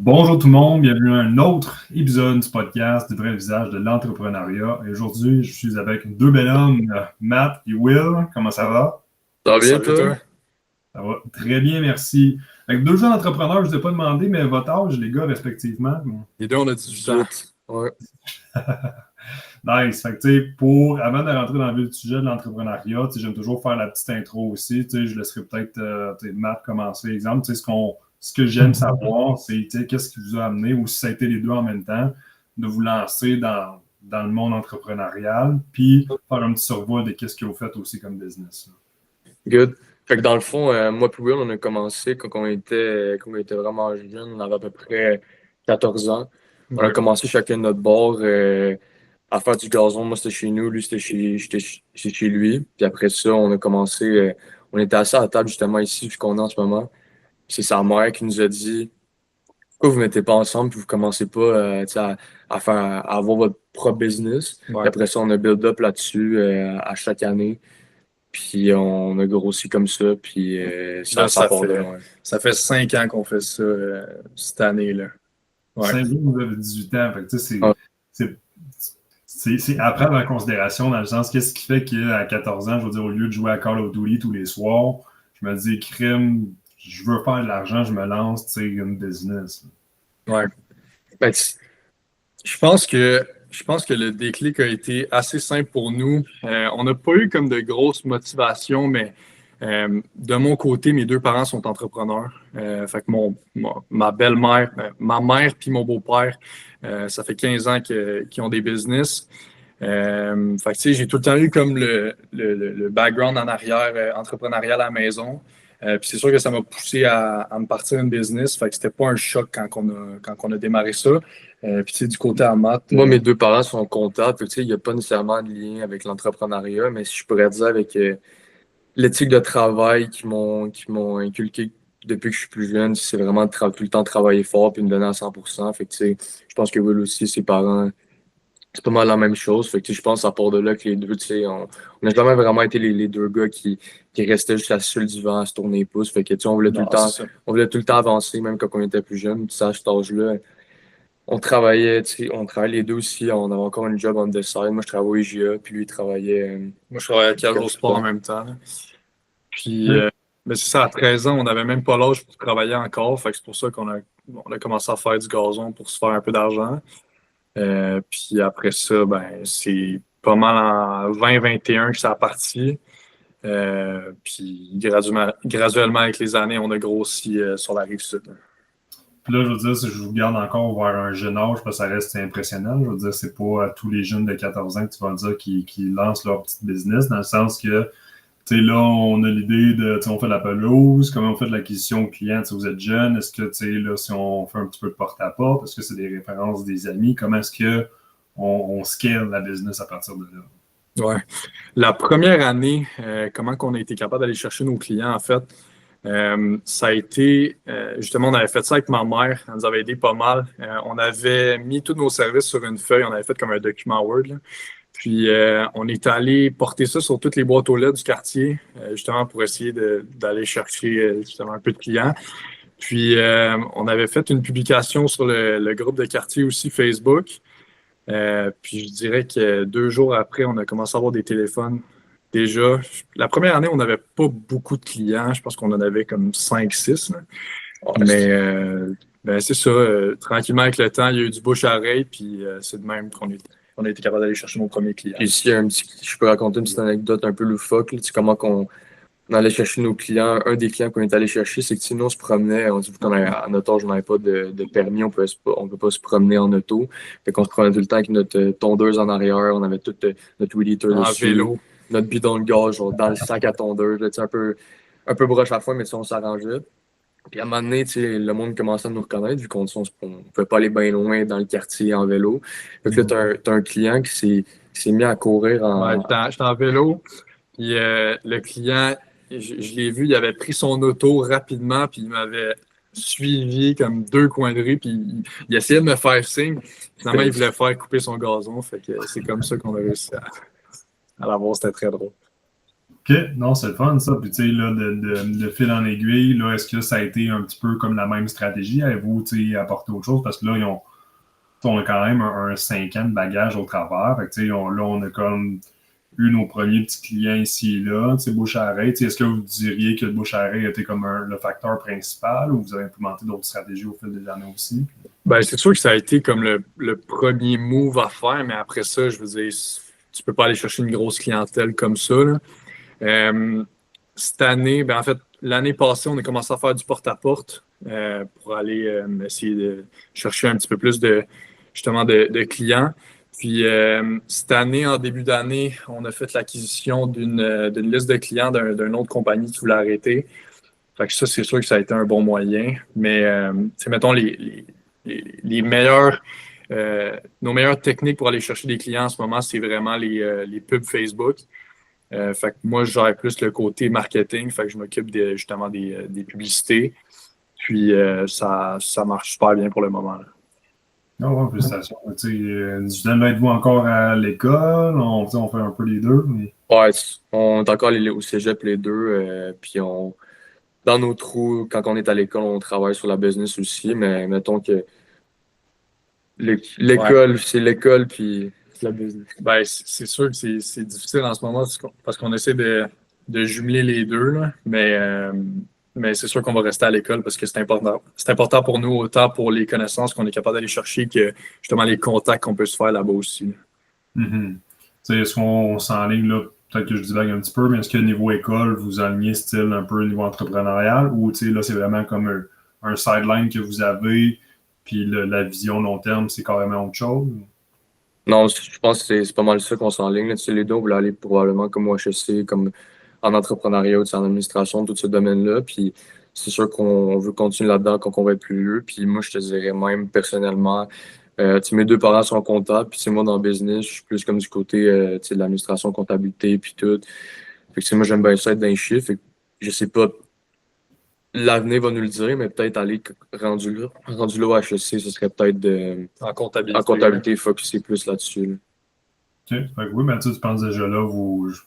Bonjour tout le monde, bienvenue à un autre épisode du podcast du vrai visage de l'entrepreneuriat. Et aujourd'hui, je suis avec deux bel hommes, Matt et Will. Comment ça va? Ça va bien, Salut, toi? Ça va très bien, merci. Avec deux jeunes entrepreneurs, je ne vous ai pas demandé, mais votre âge, les gars, respectivement. Les deux, on a 18 ans. Ouais. Nice. Fait que, tu sais, avant de rentrer dans le vif du sujet de l'entrepreneuriat, tu sais, j'aime toujours faire la petite intro aussi. Tu sais, je laisserai peut-être Matt commencer. Exemple, tu sais, ce que j'aime savoir, c'est tu sais, qu'est-ce qui vous a amené, ou si ça a été les deux en même temps, de vous lancer dans le monde entrepreneurial, puis faire un petit survol de qu'est-ce que vous faites aussi comme business. Good. Fait que dans le fond, moi et Will, on a commencé quand on était vraiment jeunes, on avait à peu près 14 ans. On a commencé chacun de notre bord à faire du gazon. Moi, c'était chez nous, lui, j'étais chez lui. Puis après ça, on a commencé, on était assis à la table justement ici, vu qu'on est en ce moment. C'est sa mère qui nous a dit pourquoi vous ne mettez pas ensemble puis vous commencez pas tu sais, à avoir votre propre business. Ouais. Puis après ça, on a build up là-dessus à chaque année. Puis on a grossi comme ça, puis Là, ça part de loin. Ça fait 5 ans qu'on fait ça cette année-là. Ouais. 5 ans, vous avez 18 ans. Fait que, tu sais, Ouais. c'est à prendre en considération dans le sens, qu'est-ce qui fait qu'à 14 ans, je veux dire, au lieu de jouer à Call of Duty tous les soirs, je me dis, crime, je veux faire de l'argent, je me lance, tu sais, une business. Ouais. Ben, Je pense que le déclic a été assez simple pour nous. On n'a pas eu comme de grosses motivations, mais de mon côté, mes deux parents sont entrepreneurs. Fait que ma belle-mère, ma mère puis mon beau-père, ça fait 15 ans qu'ils ont des business. Fait que, tu sais, j'ai tout le temps eu comme le background en arrière entrepreneurial à la maison. Puis c'est sûr que ça m'a poussé à me partir une business. Fait que c'était pas un choc quand on a démarré ça. Puis tu sais, du côté à Matt. moi, mes deux parents sont comptables, fait que, tu sais, il n'y a pas nécessairement de lien avec l'entrepreneuriat, mais si je pourrais dire avec l'éthique de travail qui m'ont inculqué depuis que je suis plus jeune, c'est vraiment de tout le temps travailler fort puis me donner à 100%. Fait que, tu sais, je pense que Will aussi, ses parents, c'est pas mal la même chose. Fait que, tu sais, je pense à part de là que les deux, tu sais, on n'a jamais vraiment été les deux gars qui restaient juste assis sur le divan à se tourner les pouces. Fait que, tu sais, on voulait tout le temps avancer, même quand on était plus jeune. Puis ça, à cet âge-là, on travaillait, tu sais, on travaillait les deux aussi. On avait encore une job on the side. Moi, je travaillais au IGA, puis lui, il travaillait. Moi, je travaillais à Calo Sport en même temps. Là. Puis, mais c'est ça, à 13 ans, on n'avait même pas l'âge pour travailler encore. Fait que c'est pour ça qu'on a commencé à faire du gazon pour se faire un peu d'argent. Puis après ça, ben, c'est pas mal en 2021 que ça a parti. Puis graduellement, avec les années, on a grossi sur la rive sud. Puis là, je veux dire, si je vous garde encore vers un jeune âge, parce que ça reste impressionnant. Je veux dire, c'est pas à tous les jeunes de 14 ans que tu vas dire qui lancent leur petit business, dans le sens que, tu sais, là, on a l'idée de, tu sais, on fait de la pelouse, comment on fait de l'acquisition client, tu sais, vous êtes jeune, est-ce que, tu sais, là, si on fait un petit peu de porte-à-porte, est-ce que c'est des références des amis, comment est-ce que on scale la business à partir de là? Ouais. La première année, comment qu'on a été capable d'aller chercher nos clients, en fait, ça a été, justement, on avait fait ça avec ma mère, elle nous avait aidé pas mal. On avait mis tous nos services sur une feuille, on avait fait comme un document Word, là. Puis on est allé porter ça sur toutes les boîtes aux lettres du quartier, justement pour essayer d'aller chercher justement un peu de clients. Puis on avait fait une publication sur le groupe de quartier aussi, Facebook. Puis je dirais que 2 jours après, on a commencé à avoir des téléphones. Déjà, la première année, on n'avait pas beaucoup de clients. Je pense qu'on en avait comme 5-6. Ouais, Mais ben, c'est ça. Tranquillement, avec le temps, il y a eu du bouche à oreille. Puis c'est de même qu'on a été capable d'aller chercher nos premiers clients. puis ici, je peux raconter une petite anecdote un peu loufoque. Là. Tu sais comment on allait chercher nos clients. Un des clients qu'on est allé chercher, c'est que sinon on se promenait. On dit à notre âge, on n'avait pas de permis, on peut pas se promener en auto. Fait qu'on se promenait tout le temps avec notre tondeuse en arrière. On avait tout notre weed eater En dessus. vélo. Notre bidon de gaz, genre, dans le sac à tondeuse. Là, tu sais, un peu broche à foin, mais tu sais, on s'arrangeait. Puis à un moment donné, tu sais, le monde commençait à nous reconnaître, vu qu'on ne pouvait pas aller bien loin dans le quartier en vélo. Fait que là, t'as un client qui s'est mis à courir Ouais, en. j'étais en vélo. Puis le client, je l'ai vu, il avait pris son auto rapidement, puis il m'avait suivi comme 2 coins de rue, puis il essayait de me faire signe. Finalement, il voulait faire couper son gazon. Fait que c'est comme ça qu'on a réussi à l'avoir. C'était très drôle. OK, non, c'est le fun, ça. Puis, tu sais, là, de fil en aiguille, là, est-ce que ça a été un petit peu comme la même stratégie? Avez-vous, tu sais, apporté autre chose? Parce que là, on a quand même un 5 ans de bagage au travers. Fait que, tu sais, là, on a comme eu nos premiers petits clients ici et là, tu sais, bouche à oreille. Tu sais, est-ce que vous diriez que le bouche à oreille était comme le facteur principal ou vous avez implémenté d'autres stratégies au fil des années aussi? Ben, c'est sûr que ça a été comme le premier move à faire, mais après ça, je veux dire, tu peux pas aller chercher une grosse clientèle comme ça, là. Cette année, ben en fait, l'année passée, on a commencé à faire du porte-à-porte pour aller essayer de chercher un petit peu plus justement de clients. Puis cette année, en début d'année, on a fait l'acquisition d'une liste de clients d'une autre compagnie qui voulait arrêter. Fait que ça, c'est sûr que ça a été un bon moyen. Mais mettons les meilleurs nos meilleures techniques pour aller chercher des clients en ce moment, c'est vraiment les pubs Facebook. Fait que moi, je gère plus le côté marketing. Fait que je m'occupe justement des publicités. Puis ça marche super bien pour le moment, là. Non, ouais, félicitations. Tu sais, êtes-vous encore à l'école? On fait un peu les deux. Mais... Ouais, on est encore au cégep les deux. Puis dans nos trous, quand on est à l'école, on travaille sur la business aussi. Mais mettons que l'école, c'est l'école, puis c'est la business. Ben, c'est sûr que c'est difficile en ce moment parce qu'on essaie de jumeler les deux, là. Mais c'est sûr qu'on va rester à l'école parce que c'est important. C'est important pour nous, autant pour les connaissances qu'on est capable d'aller chercher que justement les contacts qu'on peut se faire là-bas aussi, là. Tu sais, est-ce qu'on s'enligne là? Peut-être que je divague un petit peu, mais est-ce que niveau école, vous alignez style un peu niveau entrepreneurial ou tu sais, là, c'est vraiment comme un sideline que vous avez, puis la vision long terme, c'est carrément autre chose? Non, je pense que c'est pas mal ça qu'on s'enligne, là. Tu sais, les deux, on voulait aller probablement comme au HEC, comme en entrepreneuriat, tu sais, en administration, tout ce domaine-là. Puis c'est sûr qu'on veut continuer là-dedans quand on va être plus vieux. Puis moi, je te dirais même personnellement, tu sais, mes deux parents sont comptables, puis c'est moi dans le business, je suis plus comme du côté tu sais, de l'administration, comptabilité, puis tout. Fait que tu sais, moi, j'aime bien ça être dans les chiffres. Fait que je sais pas, l'avenir va nous le dire, mais peut-être aller rendu là au HEC, ce serait peut-être En comptabilité. en comptabilité, focuser plus là-dessus, là. OK. Fait que oui, mais tu penses déjà là,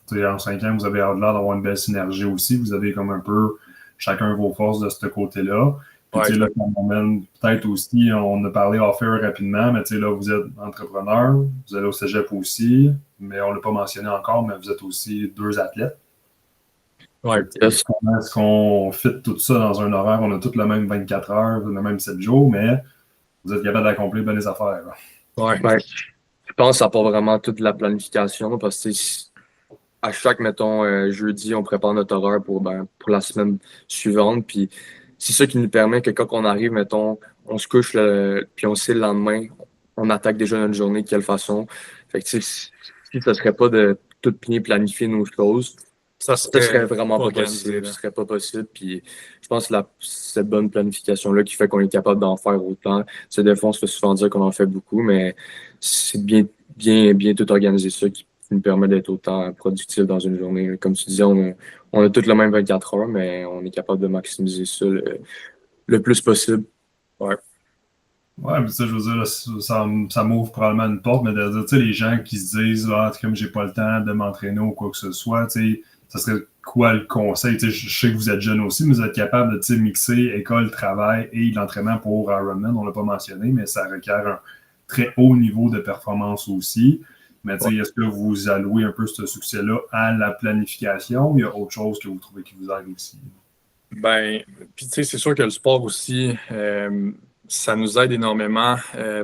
tu sais, en 5 ans, vous avez l'air d'avoir une belle synergie aussi. Vous avez comme un peu chacun vos forces de ce côté-là. Puis, Ouais, tu sais, là, ça m'emmène peut-être aussi, on a parlé off-air rapidement, mais tu sais, là, vous êtes entrepreneur, vous allez au cégep aussi, mais on ne l'a pas mentionné encore, mais vous êtes aussi deux athlètes. ouais. Comment est-ce qu'on fit tout ça dans un horaire? On a tous le même 24 heures, le même 7 jours, mais vous êtes capable d'accomplir bien les affaires, là. Ouais. Ben, je pense que ça part vraiment toute la planification parce que tu sais, à chaque, mettons, jeudi, on prépare notre horaire pour la semaine suivante. Puis c'est ça qui nous permet que quand on arrive, mettons, on se couche, puis on sait le lendemain, on attaque déjà notre journée de quelle façon. Fait que tu sais, si ça serait pas de tout bien planifier nos choses, Ça ça serait serait vraiment pas organisé, possible. là. Ce serait pas possible. Puis je pense que cette bonne planification-là qui fait qu'on est capable d'en faire autant. C'est des fois, on se fait souvent dire qu'on en fait beaucoup, mais c'est bien tout organisé ça qui nous permet d'être autant productif dans une journée. Comme tu disais, on a tout le même 24 heures, mais on est capable de maximiser ça le plus possible. Ouais. Ouais, mais ça, je veux dire, ça m'ouvre probablement une porte, mais de dire, tu sais, les gens qui se disent, ah, comme j'ai pas le temps de m'entraîner ou quoi que ce soit, tu sais, ça serait quoi le conseil? Tu sais, je sais que vous êtes jeune aussi, mais vous êtes capable de, tu sais, mixer école, travail et l'entraînement pour Ironman, on l'a pas mentionné, mais ça requiert un très haut niveau de performance aussi. Mais, tu sais, est-ce que vous allouez un peu ce succès-là à la planification ou il y a autre chose que vous trouvez qui vous aide aussi? Ben, puis tu sais, c'est sûr que le sport aussi, ça nous aide énormément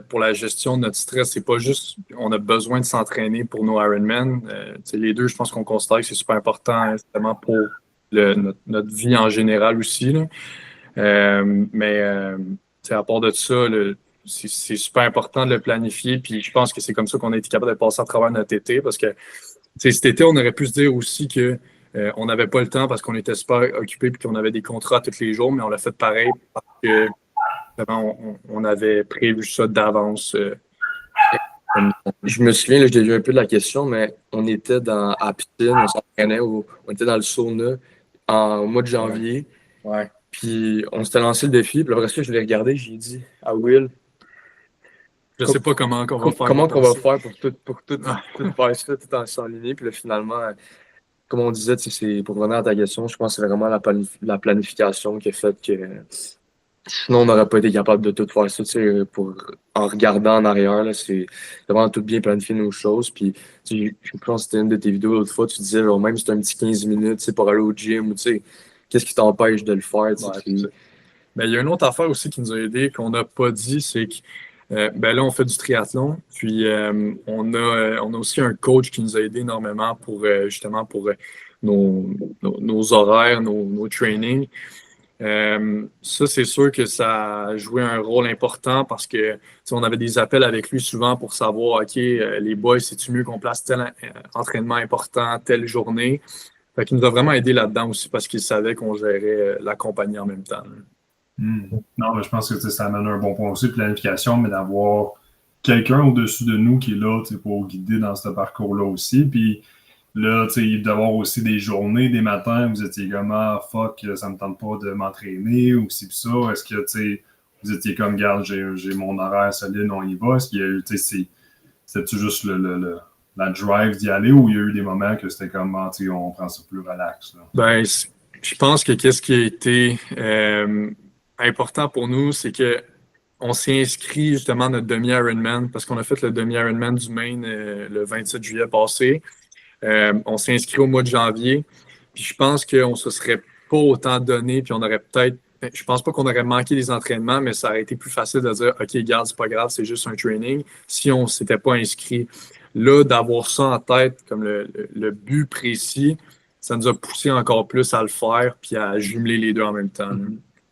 pour la gestion de notre stress. C'est pas juste on a besoin de s'entraîner pour nos Ironman. Tu sais, les deux, je pense qu'on considère que c'est super important justement pour notre vie en général aussi, là. Tu sais, à part de ça, c'est super important de le planifier. Puis je pense que c'est comme ça qu'on a été capable de passer à travers notre été parce que tu sais, cet été, on aurait pu se dire aussi que on n'avait pas le temps parce qu'on était super occupés et qu'on avait des contrats tous les jours, mais on l'a fait pareil parce que vraiment, on avait prévu ça d'avance. Je me souviens, là, je dévie un peu de la question, mais on était à piscine, on s'entraînait, on était dans le sauna au mois de janvier. Ouais. Puis on s'était lancé le défi. Puis après ça, je l'ai regardé, j'ai dit à Will, Je sais pas comment on va faire comment pour qu'on va passer. faire pour tout faire ça, tout en s'enligner. Puis là, finalement, comme on disait, pour revenir à ta question, je pense que c'est vraiment la planification qui a fait que sinon, on n'aurait pas été capable de tout faire ça. En regardant en arrière, là, c'est vraiment tout bien planifier nos choses. Puis, je pense que c'était une de tes vidéos l'autre fois, tu disais, genre, même si c'est un petit 15 minutes pour aller au gym, ou qu'est-ce qui t'empêche de le faire? Mais il y a une autre affaire aussi qui nous a aidé, qu'on n'a pas dit, c'est que là, on fait du triathlon. Puis on a aussi un coach qui nous a aidé énormément pour justement pour nos horaires, nos trainings. Ça, c'est sûr que ça a joué un rôle important parce que on avait des appels avec lui souvent pour savoir, OK, les boys, c'est-tu mieux qu'on place tel entraînement important, telle journée? Fait qu'il nous a vraiment aidé là-dedans aussi parce qu'il savait qu'on gérait la compagnie en même temps. Non, mais je pense que ça amène un bon point aussi de planification, mais d'avoir quelqu'un au-dessus de nous qui est là pour guider dans ce parcours-là aussi. Puis là, d'avoir aussi des journées, des matins, vous étiez comme fuck, ça me tente pas de m'entraîner ou si ça. Est-ce que vous étiez comme garde, j'ai mon horaire solide, on y va? Est-ce qu'il y a eu, c'était-tu juste la drive d'y aller ou il y a eu des moments que c'était comme on prend ça plus relax? Là? Ben, je pense que qu'est-ce qui a été important pour nous, c'est que on s'est inscrit justement à notre demi-Ironman parce qu'on a fait le demi-Ironman du Maine le 27 juillet passé. On s'est inscrit au mois de janvier. Puis je pense qu'on ne se serait pas autant donné. Puis on aurait peut-être. Je pense pas qu'on aurait manqué des entraînements, mais ça aurait été plus facile de dire OK, garde, c'est pas grave, c'est juste un training si on ne s'était pas inscrit. Là, d'avoir ça en tête comme le but précis, ça nous a poussé encore plus à le faire puis à jumeler les deux en même temps.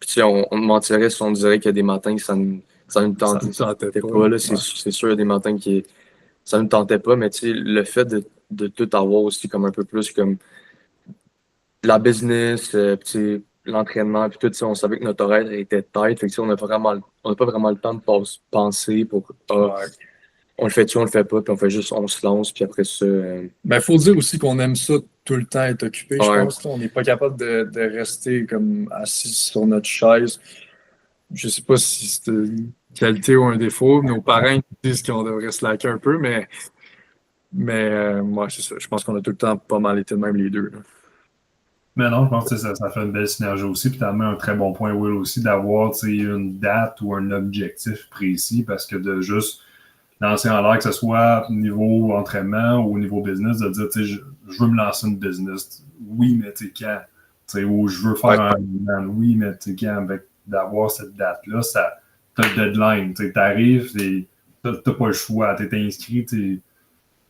Puis on mentirait si on dirait qu'il y a des matins que ça nous tentait pas. Là, c'est sûr, il y a des matins qui ça ne nous tentait pas, mais le fait de tout avoir aussi comme un peu plus comme la business, l'entraînement, puis tout, on savait que notre horaire était tight. Fait que, on n'a pas vraiment le temps de penser pour on le fait-tu, on le fait pas, puis on se lance, puis après ça. Ben, faut dire aussi qu'on aime ça tout le temps être occupé, je pense. On n'est pas capable de rester comme assis sur notre chaise. Je sais pas si c'est une qualité ou un défaut. Nos parents disent qu'on devrait slacker un peu, mais moi, c'est ça. Je pense qu'on a tout le temps pas mal été de même les deux. Là. Mais non, je pense que ça fait une belle synergie aussi. Puis tu as mis un très bon point, Will, aussi, d'avoir une date ou un objectif précis parce que de juste lancer en l'air, que ce soit au niveau entraînement ou au niveau business, de dire, je veux me lancer une business. Oui, mais quand? Ou je veux faire un man. Oui, mais quand? D'avoir cette date-là, t'as le deadline. Tu arrives, t'as pas le choix. Tu es inscrit,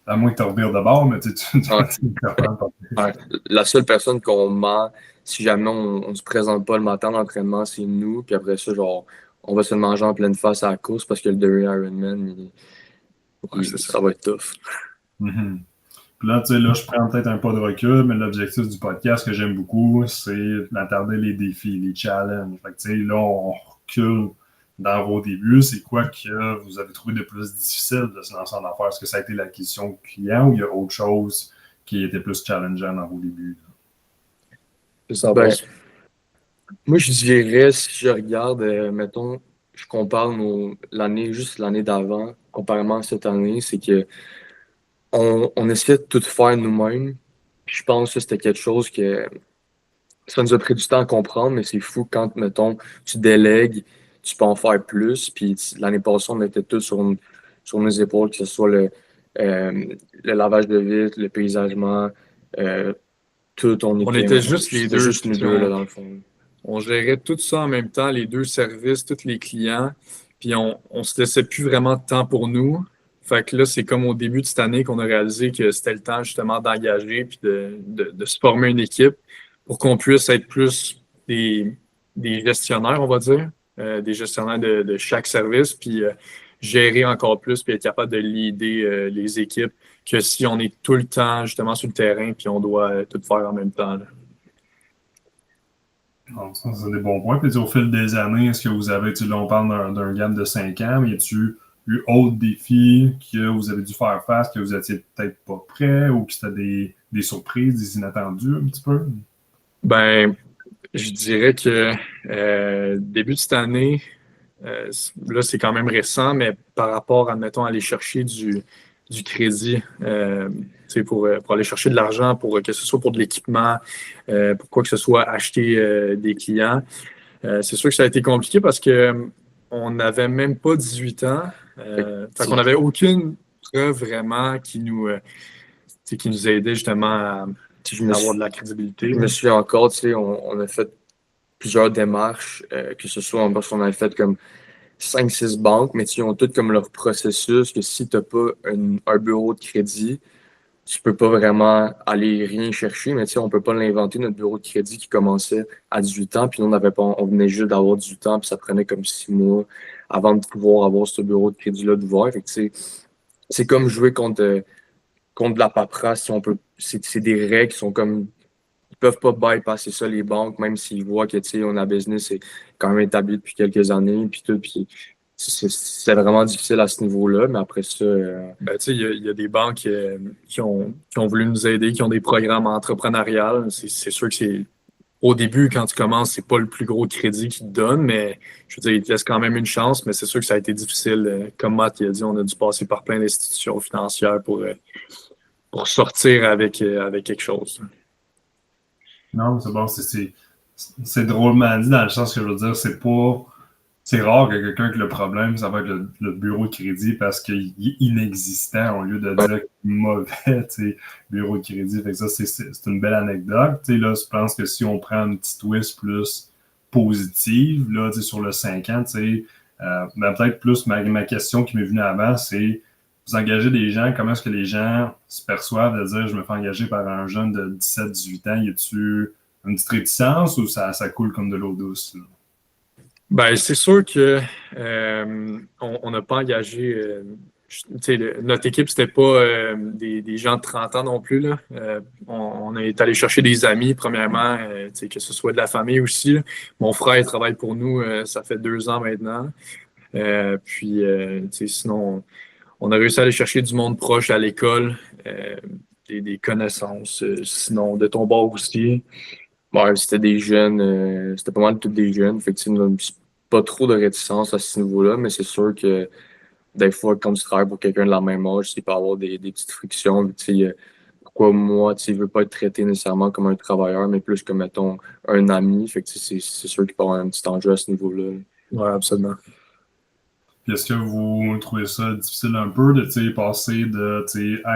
à moins que tu revires de bord, mais tu La seule personne qu'on ment, si jamais on ne se présente pas le matin à l'entraînement, c'est nous. Puis après ça, genre, on va se le manger en pleine face à la course parce que le demi-Ironman, ça va être tough. Mm-hmm. Puis là, je prends peut-être un pas de recul, mais l'objectif du podcast que j'aime beaucoup, c'est d'attarder les défis, les challenges. Fait que, là, on recule dans vos débuts. C'est quoi que vous avez trouvé de plus difficile de se lancer en affaires? Est-ce que ça a été l'acquisition de clients ou il y a autre chose qui était plus challengeant dans vos débuts? Moi, je dirais, si je regarde, mettons, je compare juste l'année d'avant, comparément à cette année, c'est que on essayait de tout faire nous-mêmes. Je pense que c'était quelque chose que ça nous a pris du temps à comprendre, mais c'est fou quand, mettons, tu délègues, tu peux en faire plus. Puis l'année passée, on était tous sur nos épaules, que ce soit le lavage de vitre, le paysagement, tout. On était juste les deux. Juste nous deux, là, dans le fond. On gérait tout ça en même temps, les deux services, tous les clients. Puis on se laissait plus vraiment de temps pour nous. Fait que là, c'est comme au début de cette année qu'on a réalisé que c'était le temps justement d'engager puis de se former une équipe pour qu'on puisse être plus des gestionnaires, on va dire, des gestionnaires de chaque service, puis gérer encore plus, puis être capable de leader les équipes que si on est tout le temps justement sur le terrain, puis on doit tout faire en même temps. Là. Donc, ça, c'est des bons points. Puis au fil des années, est-ce que vous avez, là, on parle d'un gamme de 5 ans, mais y a-tu eu autres défis que vous avez dû faire face, que vous étiez peut-être pas prêts ou que c'était des surprises, des inattendus un petit peu? Ben, je dirais que début de cette année, là, c'est quand même récent, mais par rapport, admettons, à aller chercher du crédit pour aller chercher de l'argent, pour que ce soit pour de l'équipement, pour quoi que ce soit, acheter des clients. C'est sûr que ça a été compliqué parce qu'on n'avait même pas 18 ans. Fait qu'on n'avait aucune preuve vraiment qui nous aidait justement à avoir de la crédibilité. Je me souviens encore, on a fait plusieurs démarches, que ce soit parce qu'on avait fait comme 5-6 banques, mais ils ont toutes comme leur processus que si tu n'as pas un bureau de crédit, tu peux pas vraiment aller rien chercher, mais on peut pas l'inventer, notre bureau de crédit qui commençait à 18 ans, puis nous, on venait juste d'avoir 18 ans, puis ça prenait comme 6 mois avant de pouvoir avoir ce bureau de crédit-là d'ouvert. Fait que c'est comme jouer contre de la paperasse, si on peut. C'est des règles qui sont comme. Ils peuvent pas bypasser ça, les banques, même s'ils voient que, on a business, c'est quand même établi depuis quelques années, puis tout, puis c'est vraiment difficile à ce niveau-là, mais après ça. Il y a des banques qui ont voulu nous aider, qui ont des programmes entrepreneuriales. C'est sûr que au début, quand tu commences, c'est pas le plus gros crédit qu'ils te donnent, mais je veux dire, ils te laissent quand même une chance, mais c'est sûr que ça a été difficile. Comme Matt il a dit, on a dû passer par plein d'institutions financières pour sortir avec quelque chose. Non, c'est bon, c'est drôlement dit dans le sens que je veux dire, c'est rare que quelqu'un qui a le problème, ça va être le bureau de crédit parce qu'il est inexistant au lieu de dire qu'il est mauvais, bureau de crédit. Fait que ça, c'est une belle anecdote. Là, je pense que si on prend une petite twist plus positive, là, sur le 5 ans, ben, peut-être plus ma question qui m'est venue avant, c'est vous engagez des gens, comment est-ce que les gens se perçoivent de dire je me fais engager par un jeune de 17-18 ans, y a-tu une petite réticence ou ça coule comme de l'eau douce? Là? Ben, c'est sûr que on n'a pas engagé. Notre équipe, c'était pas des gens de 30 ans non plus. Là. On est allé chercher des amis, premièrement, que ce soit de la famille aussi. Là. Mon frère il travaille pour nous, ça fait 2 ans maintenant. Sinon, on a réussi à aller chercher du monde proche à l'école, des connaissances, sinon de ton bord aussi. Ouais, c'était des jeunes, c'était pas mal tous des jeunes. Effectivement, pas trop de réticence à ce niveau-là, mais c'est sûr que des fois, quand tu travailles pour quelqu'un de la même âge, il peut y avoir des petites frictions. Pourquoi moi, je ne veux pas être traité nécessairement comme un travailleur, mais plus comme, mettons, un ami. C'est sûr qu'il peut y avoir un petit enjeu à ce niveau-là. Oui, absolument. Puis est-ce que vous trouvez ça difficile un peu de passer de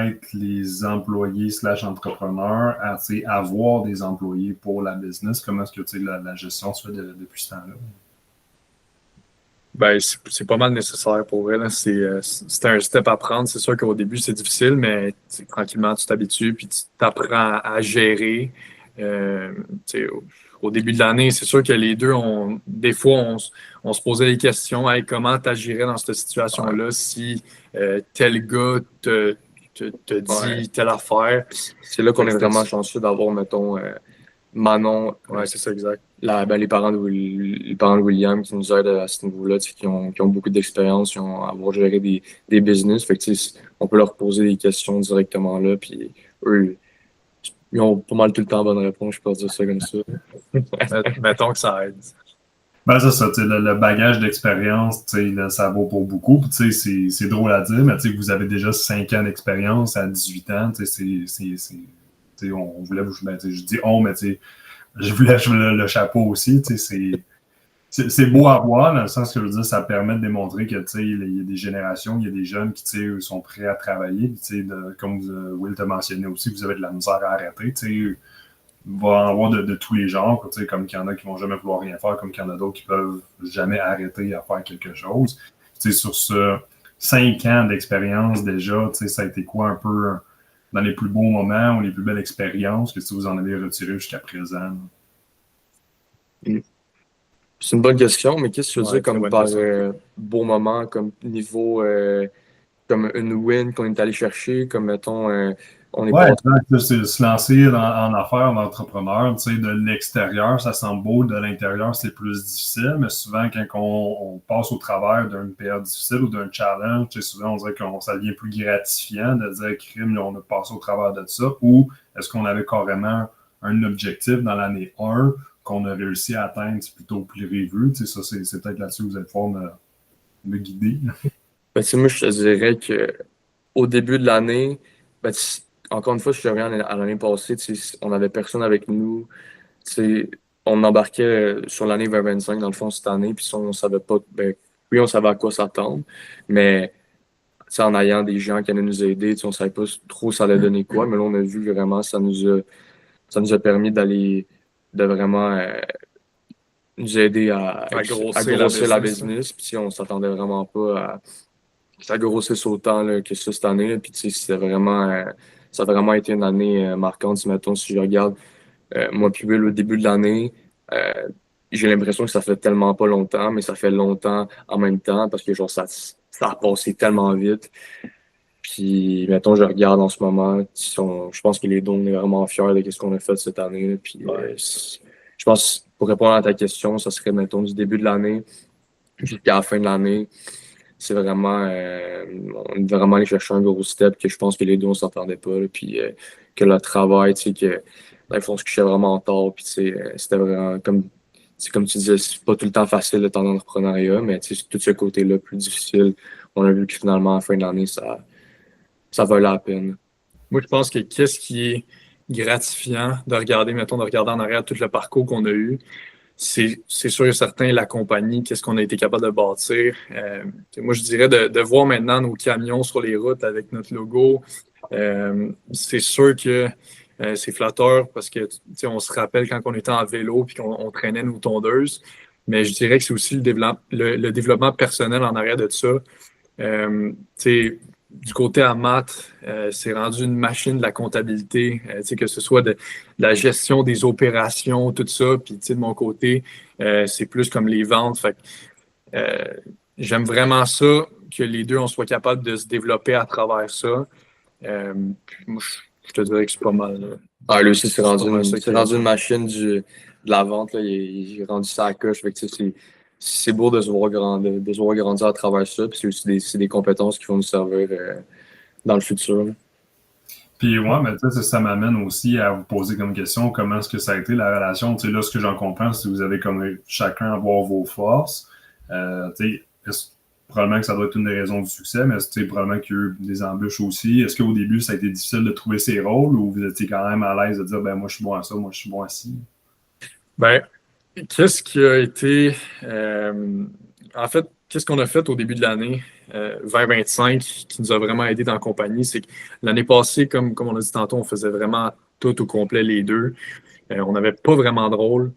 être les employés / entrepreneurs à avoir des employés pour la business? Comment est-ce que la gestion se fait depuis ce temps-là? Ben, c'est pas mal nécessaire pour vrai. C'est un step à prendre. C'est sûr qu'au début, c'est difficile, mais tranquillement, tu t'habitues puis tu t'apprends à gérer. Au début de l'année, c'est sûr que les deux, des fois, on se posait des questions. Hey, comment tu agirais dans cette situation-là si tel gars te dit telle affaire? C'est là qu'on est vraiment chanceux d'avoir, mettons, Manon. Ouais, c'est ça, exact. Les parents de William qui nous aident à ce niveau-là, qui ont beaucoup d'expérience, qui ont avoir géré des business. Fait que, on peut leur poser des questions directement là, puis eux, ils ont pas mal tout le temps bonne réponse, je peux dire ça comme ça. Mettons que ça aide. Ben, c'est ça, le bagage d'expérience, ça vaut pour beaucoup. C'est drôle à dire, mais vous avez déjà 5 ans d'expérience à 18 ans. On voulait vous. Ben, je dis on, mais je voulais le chapeau aussi. C'est beau à voir, dans le sens que je veux dire, ça permet de démontrer que il y a des générations, il y a des jeunes qui sont prêts à travailler. Comme Will t'a mentionné aussi, vous avez de la misère à arrêter. Il va en avoir de tous les genres, comme qu'il y en a qui vont jamais vouloir rien faire, comme qu'il y en a d'autres qui peuvent jamais arrêter à faire quelque chose. Sur ce 5 ans d'expérience déjà, ça a été quoi un peu dans les plus beaux moments ou les plus belles expériences que vous en avez retiré jusqu'à présent? C'est une bonne question, mais qu'est-ce que tu veux dire comme par beau moment, comme niveau, comme une win qu'on est allé chercher, comme mettons, on est pas... c'est se lancer en affaires, en entrepreneur, de l'extérieur, ça semble beau, de l'intérieur, c'est plus difficile, mais souvent, quand on passe au travers d'une période difficile ou d'un challenge, souvent, on dirait que ça devient plus gratifiant de dire, crime, on a passé au travers de ça, ou est-ce qu'on avait carrément un objectif dans l'année 1 qu'on a réussi à atteindre plutôt prévu. Ça, c'est peut-être là-dessus que vous allez pouvoir me guider. Moi, je te dirais que au début de l'année, ben, encore une fois, je reviens à l'année passée, on n'avait personne avec nous. Tu sais, on embarquait sur l'année 2025, dans le fond, cette année, puis on savait pas, ben, oui, on savait à quoi s'attendre, mais tu sais, en ayant des gens qui allaient nous aider, tu sais, on savait pas trop ça allait donner quoi, mais là, on a vu vraiment, ça nous a permis de vraiment nous aider à À grossir grossir la business, là. business, puis tu sais, on s'attendait vraiment pas à que ça grossisse autant là, que ça cette année, là. Puis tu sais, ça a vraiment été une année marquante, si mettons, si je regarde. Moi, puis Will, au début de l'année, euh, j'ai l'impression que ça fait tellement pas longtemps, mais ça fait longtemps en même temps parce que genre ça a passé tellement vite. Puis, mettons, je regarde en ce moment, je pense que les deux, on est vraiment fiers de ce qu'on a fait cette année, là. Puis, je pense, pour répondre à ta question, ça serait, mettons, du début de l'année jusqu'à la fin de l'année. C'est vraiment, on est vraiment allé chercher un gros step que je pense que les deux, on s'entendait pas, là. Puis, que le travail, tu sais, que dans le fond, on se couchait vraiment tard. Puis, tu sais, c'était vraiment comme tu disais, c'est pas tout le temps facile le temps d'entrepreneuriat, mais tu sais, tout ce côté-là plus difficile, on a vu que finalement, à la fin de l'année, ça valait la peine. Moi, je pense que qu'est-ce qui est gratifiant de regarder, mettons, de regarder en arrière tout le parcours qu'on a eu, c'est sûr et certain la compagnie, qu'est-ce qu'on a été capable de bâtir. Moi, je dirais de voir maintenant nos camions sur les routes avec notre logo. C'est sûr que c'est flatteur parce que on se rappelle quand on était en vélo puis qu'on traînait nos tondeuses. Mais je dirais que c'est aussi le développement personnel en arrière de ça. Du côté à maths, c'est rendu une machine de la comptabilité, que ce soit de la gestion des opérations, tout ça. Puis de mon côté, c'est plus comme les ventes. Fait que, j'aime vraiment ça, que les deux, on soit capable de se développer à travers ça. Puis moi, je te dirais que c'est pas mal. Là. Ah, lui aussi, c'est rendu, pas mal une, ça c'est qui rendu une machine de la vente. Là. Il est rendu ça à la coche. Fait que, tu sais, c'est beau de se voir grandir à travers ça. Puis c'est aussi des compétences qui vont nous servir dans le futur. Là. Puis ouais, mais tu sais, ça m'amène aussi à vous poser comme question comment est-ce que ça a été la relation. Tu sais, là, ce que j'en comprends, c'est que vous avez comme chacun avoir vos forces. Tu sais, probablement que ça doit être une des raisons du succès, mais tu sais, probablement qu'il y a eu des embûches aussi. Est-ce qu'au début, ça a été difficile de trouver ses rôles ou vous étiez quand même à l'aise de dire, ben moi, je suis bon à ça, moi, je suis bon à ci? Ben, qu'est-ce qui a été. En fait, qu'est-ce qu'on a fait au début de l'année 2025 qui nous a vraiment aidé dans la compagnie? C'est que l'année passée, comme on a dit tantôt, on faisait vraiment tout au complet les deux. On n'avait pas vraiment de rôle.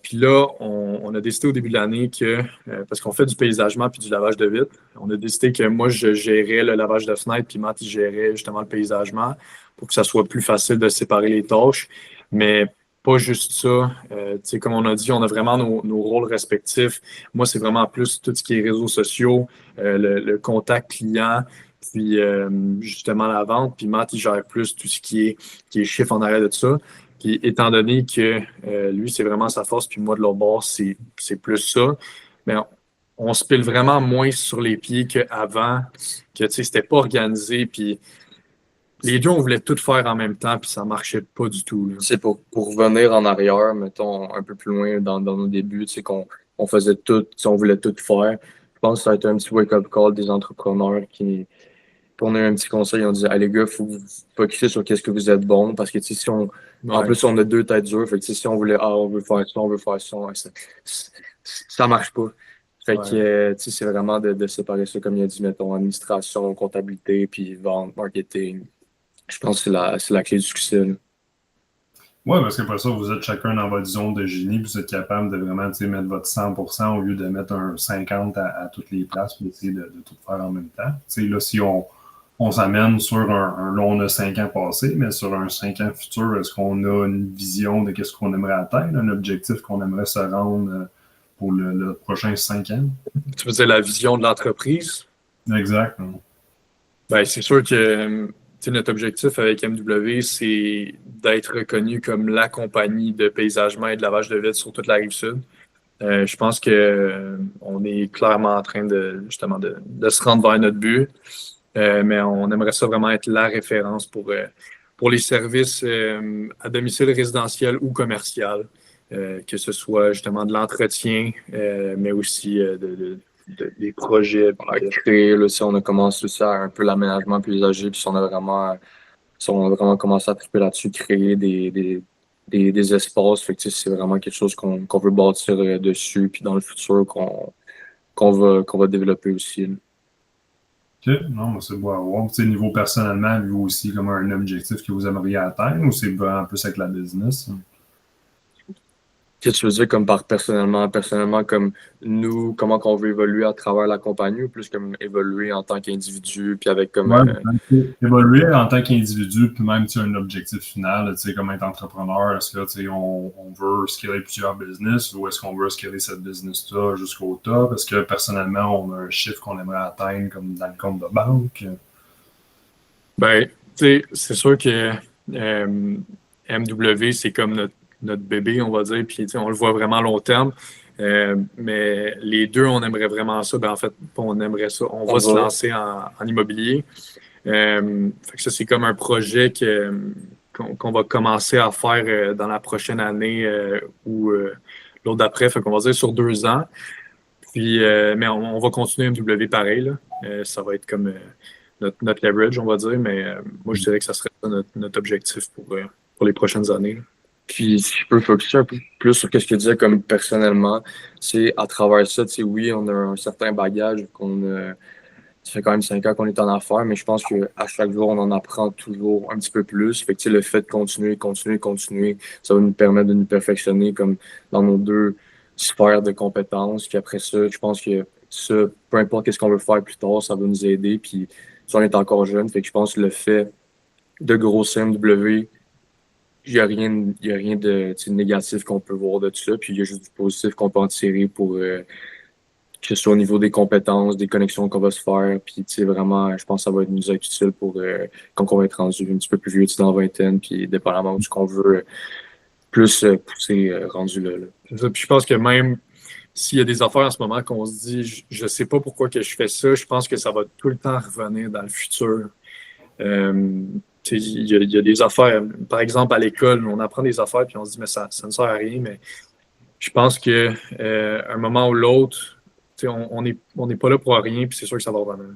Puis là, on a décidé au début de l'année que, parce qu'on fait du paysagement puis du lavage de vitres, on a décidé que moi, je gérais le lavage de fenêtres, puis Matt, il gérait justement le paysagement pour que ça soit plus facile de séparer les tâches. Mais pas juste ça. Tu sais, comme on a dit, on a vraiment nos rôles respectifs. Moi, c'est vraiment plus tout ce qui est réseaux sociaux, contact client, puis justement la vente. Puis Matt, il gère plus tout ce qui est chiffre en arrière de ça. Puis étant donné que lui, c'est vraiment sa force, puis moi, de l'autre bord, c'est plus ça. Mais on se pile vraiment moins sur les pieds qu'avant, que tu sais, c'était pas organisé. Puis les deux, on voulait tout faire en même temps, puis ça marchait pas du tout. Là. C'est pour revenir en arrière, mettons, un peu plus loin dans nos débuts, tu sais, qu'on faisait tout, tu sais, on voulait tout faire. Je pense que ça a été un petit wake-up call des entrepreneurs qu'on a eu un petit conseil, on dit, allez, les gars, il faut vous focuser sur qu'est-ce que vous êtes bon, parce que, tu sais, en Ouais. plus, on a deux têtes dures, fait que, tu sais, si on voulait, on veut faire ça, on veut faire ça, ouais, ça marche pas. Fait que, tu sais, c'est vraiment de séparer ça, comme il a dit, mettons, administration, comptabilité, puis vente, marketing. Je pense que c'est la clé du succès, là. Oui, parce qu'après ça, vous êtes chacun dans votre zone de génie, puis vous êtes capable de vraiment mettre votre 100% au lieu de mettre un 50 à toutes les places, puis essayer de tout faire en même temps. Tu sais, là, si on s'amène sur là, on a 5 ans passés, mais sur un 5 ans futur, est-ce qu'on a une vision de qu'est-ce qu'on aimerait atteindre, un objectif qu'on aimerait se rendre pour le prochain 5 ans? Tu veux dire la vision de l'entreprise? Exact. Ben, c'est sûr que notre objectif avec MW, c'est d'être reconnu comme la compagnie de paysagement et de lavage de vitres sur toute la rive sud. Je pense que on est clairement en train justement de se rendre vers notre but. Mais on aimerait ça vraiment être la référence pour les services à domicile résidentiel ou commercial, que ce soit justement de l'entretien, mais aussi des projets. À créer, là, on a commencé aussi à un peu l'aménagement paysager, puis on a vraiment commencé à triper là-dessus, créer des espaces. Fait que, c'est vraiment quelque chose qu'on veut bâtir dessus, puis dans le futur qu'on va développer aussi, là. OK. Non, mais c'est beau à voir. Tu sais, niveau personnellement, vous aussi, comme un objectif que vous aimeriez atteindre ou c'est vraiment plus avec la business? Qu'est-ce que tu veux dire comme par personnellement? Personnellement, comme nous, comment qu'on veut évoluer à travers la compagnie ou plus comme évoluer en tant qu'individu, puis avec comme... Ouais, évoluer en tant qu'individu, puis même tu as un objectif final, tu sais, comme être entrepreneur, est-ce que tu sais, on veut scaler plusieurs business ou est-ce qu'on veut scaler cette business-là jusqu'au top? Est-ce que personnellement, on a un chiffre qu'on aimerait atteindre comme dans le compte de banque? Ben, tu sais, c'est sûr que MW, c'est comme notre bébé, on va dire, puis tu sais, on le voit vraiment à long terme. Mais les deux, on aimerait vraiment ça. Ben, en fait, pas on aimerait ça. On va se lancer en immobilier. Fait que ça, c'est comme un projet qu'on va commencer à faire dans la prochaine année ou l'autre d'après. Fait qu'on va dire sur 2 ans. Puis, mais on va continuer MW pareil, là. Ça va être comme notre leverage, on va dire. Mais moi, je dirais que ça serait ça notre objectif pour les prochaines années, là. Puis, si je peux focuser un peu plus sur ce que tu disais comme personnellement, c'est à travers ça, tu sais, oui, on a un certain bagage ça fait quand même 5 ans qu'on est en affaires, mais je pense qu'à chaque jour, on en apprend toujours un petit peu plus. Fait que, tu sais, le fait de continuer, ça va nous permettre de nous perfectionner comme dans nos deux sphères de compétences. Puis après ça, je pense que ça, peu importe ce qu'on veut faire plus tard, ça va nous aider. Puis, si on est encore jeune, fait que je pense que le fait de grossir MW, il y a rien de, tu sais, négatif qu'on peut voir de tout ça. Puis, il y a juste du positif qu'on peut en tirer pour que ce soit au niveau des compétences, des connexions qu'on va se faire. Puis, tu sais, vraiment, je pense que ça va nous être utile pour quand on va être rendu un petit peu plus vieux, tu sais, dans la vingtaine, puis dépendamment de ce qu'on veut plus pousser rendu là, là. Puis je pense que même s'il y a des affaires en ce moment qu'on se dit, je sais pas pourquoi que je fais ça, je pense que ça va tout le temps revenir dans le futur. Tu sais, il y a des affaires, par exemple, à l'école, on apprend des affaires puis on se dit, mais ça ne sert à rien. Mais je pense que un moment ou l'autre, tu sais, on n'est pas là pour rien, puis c'est sûr que ça va revenir.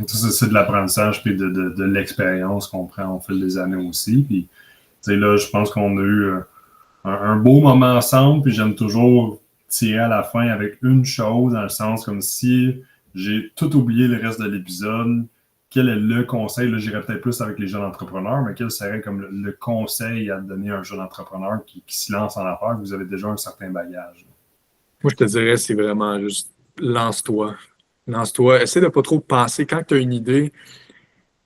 C'est de l'apprentissage puis de l'expérience qu'on prend au fil des années aussi. Puis, tu sais, là, je pense qu'on a eu un beau moment ensemble, puis j'aime toujours tirer à la fin avec une chose, dans le sens comme si j'ai tout oublié le reste de l'épisode. Quel est le conseil? Là, j'irais peut-être plus avec les jeunes entrepreneurs, mais quel serait comme le conseil à donner à un jeune entrepreneur qui se lance en affaires? Vous avez déjà un certain bagage. Moi, je te dirais, c'est vraiment juste lance-toi. Lance-toi. Essaie de pas trop penser. Quand tu as une idée,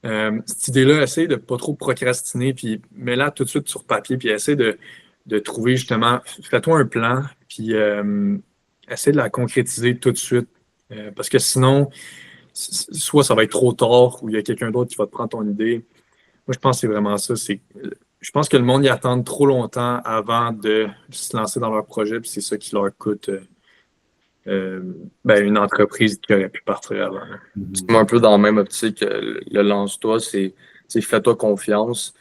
cette idée-là, essaie de pas trop procrastiner, puis mets-la tout de suite sur papier, puis essaie de trouver justement, fais-toi un plan, puis essaie de la concrétiser tout de suite. Parce que sinon, soit ça va être trop tard ou il y a quelqu'un d'autre qui va te prendre ton idée. Moi, je pense que c'est vraiment ça. Je pense que le monde y attend trop longtemps avant de se lancer dans leur projet, puis c'est ça qui leur coûte une entreprise qui aurait pu partir avant. C'est un peu dans la même optique que le lance-toi, c'est fais-toi confiance.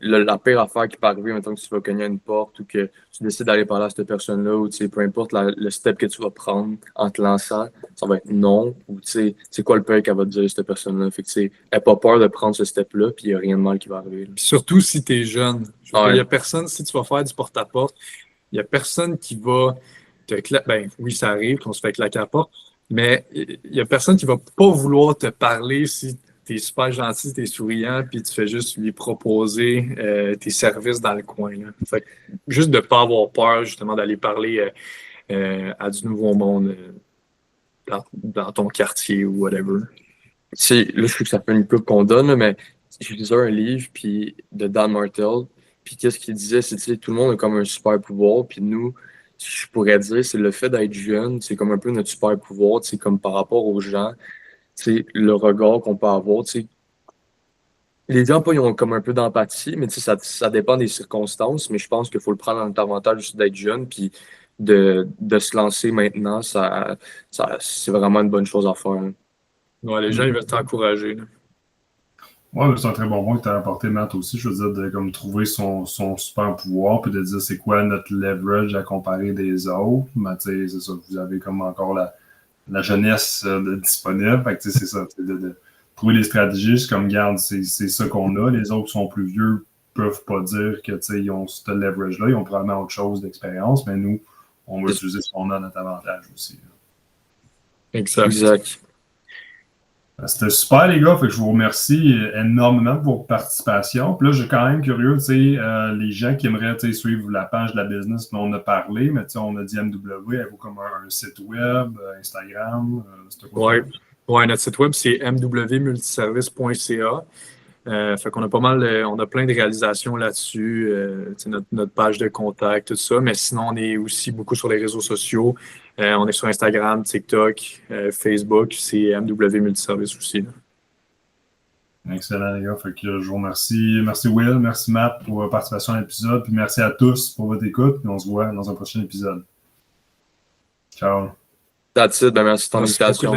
La pire affaire qui peut arriver, maintenant que tu vas cogner à une porte ou que tu décides d'aller parler à cette personne-là ou peu importe le step que tu vas prendre en te lançant, ça va être non ou c'est quoi le pire qu'elle va te dire cette personne-là. Fait que n'aie pas peur de prendre ce step-là, puis il n'y a rien de mal qui va arriver. Surtout si tu es jeune. Ouais. Il n'y a personne, si tu vas faire du porte-à-porte, il n'y a personne qui va oui, ça arrive qu'on se fait claquer à la porte, mais il n'y a personne qui va pas vouloir te parler si tu es super gentil, tu es souriant, puis tu fais juste lui proposer tes services dans le coin, là. Fait que, juste de ne pas avoir peur, justement, d'aller parler à du nouveau monde dans ton quartier ou whatever. Là, je sais que ça fait une pub qu'on donne, là, mais j'ai lisé un livre puis, de Dan Martell, puis qu'est-ce qu'il disait, c'est tout le monde a comme un super pouvoir, puis nous, je pourrais dire, c'est le fait d'être jeune, c'est comme un peu notre super pouvoir, c'est comme par rapport aux gens, c'est le regard qu'on peut avoir, tu sais. Les gens, ils ont comme un peu d'empathie, mais ça dépend des circonstances, mais je pense qu'il faut le prendre en avantage aussi d'être jeune, puis de se lancer maintenant, c'est vraiment une bonne chose à faire, hein. Ouais, les gens, ils veulent t'encourager, là. Oui, c'est un très bon point que tu as apporté, Matt, aussi. Je veux dire, de comme, trouver son super pouvoir, puis de dire c'est quoi notre leverage à comparer des autres. Mais tu sais, c'est ça, vous avez comme encore la jeunesse disponible. Fait que, c'est ça, de trouver les stratégies, c'est comme, garde, c'est ça qu'on a. Les autres qui sont plus vieux peuvent pas dire que ils ont ce leverage-là, ils ont probablement autre chose d'expérience, mais nous, on va utiliser ce qu'on a à notre avantage aussi. Exact. C'était super, les gars. Fait que je vous remercie énormément pour votre participation. Puis là, j'ai quand même curieux, les gens qui aimeraient suivre la page de la business dont on a parlé, mais on a dit MW, avez-vous comme un site web, Instagram? Oui, notre site web, c'est mwmultiservice.ca. Fait qu'on a pas mal, on a plein de réalisations là-dessus, notre page de contact, tout ça. Mais sinon, on est aussi beaucoup sur les réseaux sociaux. On est sur Instagram, TikTok, Facebook, c'est MW Multiservice aussi. Là. Excellent, les gars. Fait que je vous remercie. Merci Will, merci Matt pour votre participation à l'épisode. Puis merci à tous pour votre écoute. Puis on se voit dans un prochain épisode. Ciao. That's it. Ben, merci de ton invitation.